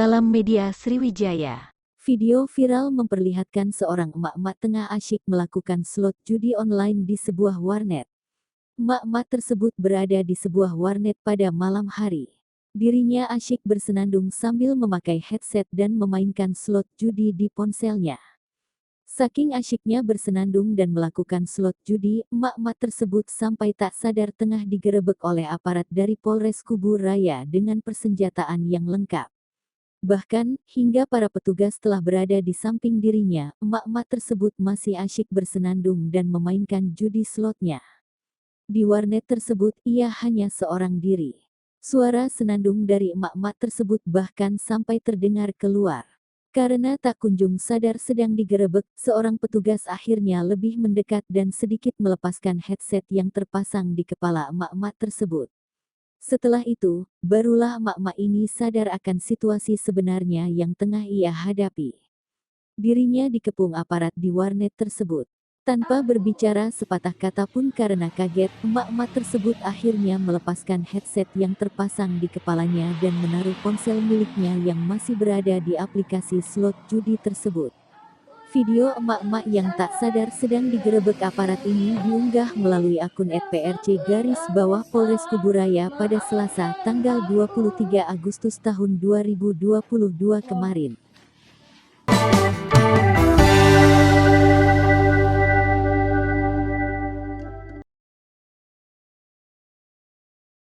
Salam Media Sriwijaya. Video viral memperlihatkan seorang emak-emak tengah asyik melakukan slot judi online di sebuah warnet. Emak-emak tersebut berada di sebuah warnet pada malam hari. Dirinya asyik bersenandung sambil memakai headset dan memainkan slot judi di ponselnya. Saking asyiknya bersenandung dan melakukan slot judi, emak-emak tersebut sampai tak sadar tengah digerebek oleh aparat dari Polres Kubu Raya dengan persenjataan yang lengkap. Bahkan, hingga para petugas telah berada di samping dirinya, emak-emak tersebut masih asyik bersenandung dan memainkan judi slotnya. Di warnet tersebut ia hanya seorang diri. Suara senandung dari emak-emak tersebut bahkan sampai terdengar keluar. Karena tak kunjung sadar sedang digerebek, seorang petugas akhirnya lebih mendekat dan sedikit melepaskan headset yang terpasang di kepala emak-emak tersebut. Setelah itu, barulah emak-emak ini sadar akan situasi sebenarnya yang tengah ia hadapi. Dirinya dikepung aparat di warnet tersebut. Tanpa berbicara sepatah kata pun karena kaget, emak-emak tersebut akhirnya melepaskan headset yang terpasang di kepalanya dan menaruh ponsel miliknya yang masih berada di aplikasi slot judi tersebut. Video emak-emak yang tak sadar sedang digerebek aparat ini diunggah melalui akun @prc_Polres Kubu Raya pada Selasa, tanggal 23 Agustus tahun 2022 kemarin.